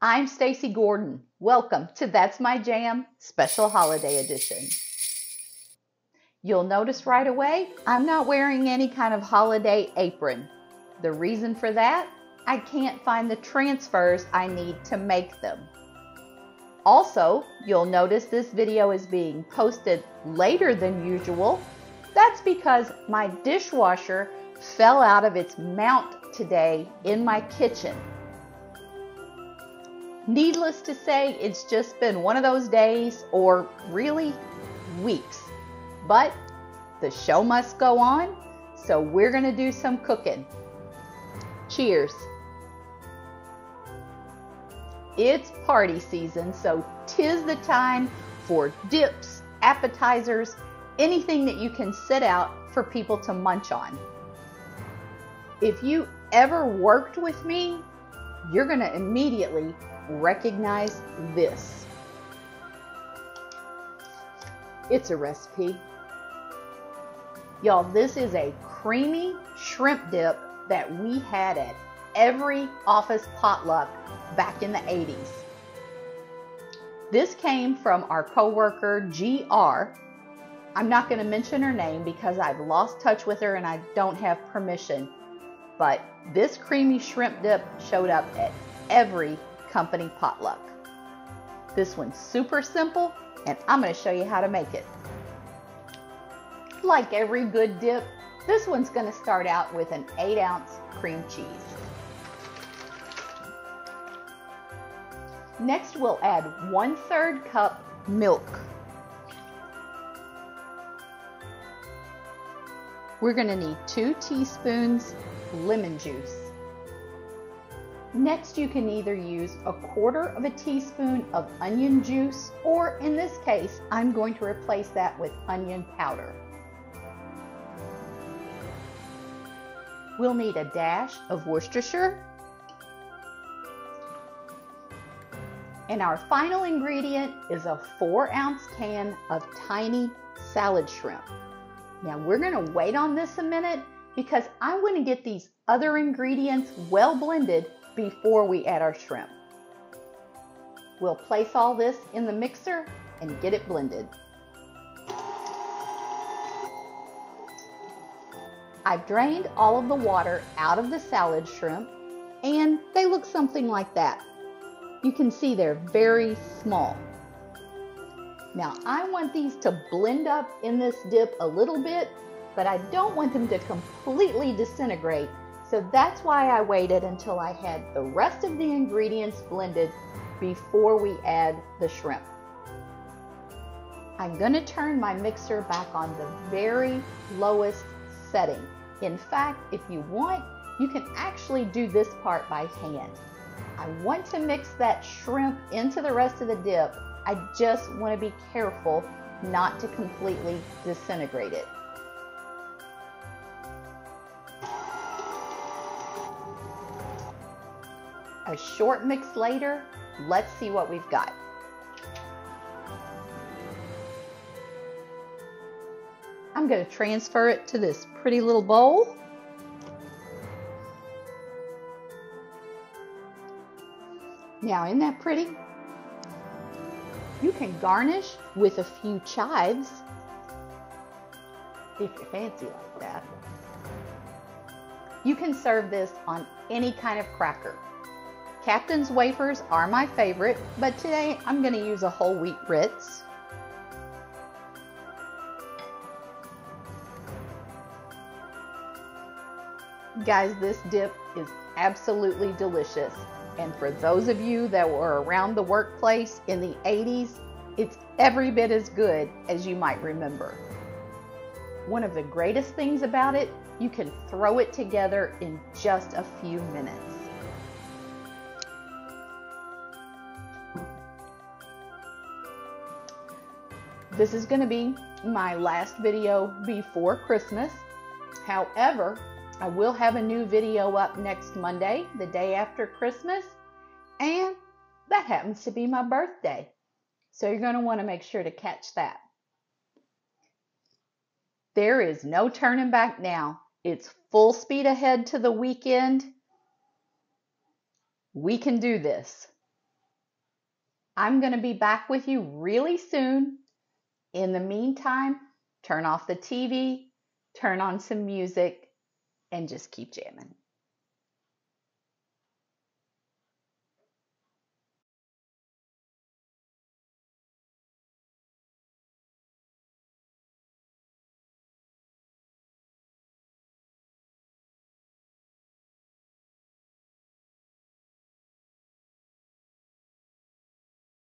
I'm Stacy Gordon. Welcome to That's My Jam Special Holiday Edition. You'll notice right away, I'm not wearing any kind of holiday apron. The reason for that, I can't find the transfers I need to make them. Also, you'll notice this video is being posted later than usual. That's because my dishwasher fell out of its mount today in my kitchen. Needless to say, it's just been one of those days, or really weeks. But the show must go on, so we're gonna do some cooking. Cheers. It's party season, so 'tis the time for dips, appetizers, anything that you can sit out for people to munch on. If you ever worked with me, you're gonna immediately recognize this. It's a recipe. Y'all, this is a creamy shrimp dip that we had at every office potluck back in the 80s. This came from our coworker GR. I'm not going to mention her name because I've lost touch with her and I don't have permission. But this creamy shrimp dip showed up at every company potluck. This one's super simple and I'm going to show you how to make it. Like every good dip, this one's going to start out with an 8-ounce cream cheese. Next, we'll add 1/3 cup milk. We're going to need 2 teaspoons lemon juice. Next, you can either use 1/4 teaspoon of onion juice, or in this case, I'm going to replace that with onion powder. We'll need a dash of Worcestershire. And our final ingredient is a 4-ounce can of tiny salad shrimp. Now we're going to wait on this a minute because I want to get these other ingredients well blended before we add our shrimp. We'll place all this in the mixer and get it blended. I've drained all of the water out of the salad shrimp and they look something like that. You can see they're very small. Now I want these to blend up in this dip a little bit, but I don't want them to completely disintegrate. So that's why I waited until I had the rest of the ingredients blended before we add the shrimp. I'm going to turn my mixer back on the very lowest setting. In fact, if you want, you can actually do this part by hand. I want to mix that shrimp into the rest of the dip. I just want to be careful not to completely disintegrate it. A short mix later, let's see what we've got. I'm going to transfer it to this pretty little bowl. Now, isn't that pretty? You can garnish with a few chives if you're fancy like that. You can serve this on any kind of cracker. Captain's Wafers are my favorite, but today I'm going to use a whole wheat Ritz. Guys, this dip is absolutely delicious. And for those of you that were around the workplace in the 80s, it's every bit as good as you might remember. One of the greatest things about it, you can throw it together in just a few minutes. This is going to be my last video before Christmas. However, I will have a new video up next Monday, the day after Christmas, and that happens to be my birthday. So you're going to want to make sure to catch that. There is no turning back now. It's full speed ahead to the weekend. We can do this. I'm going to be back with you really soon. In the meantime, turn off the TV, turn on some music, and just keep jamming.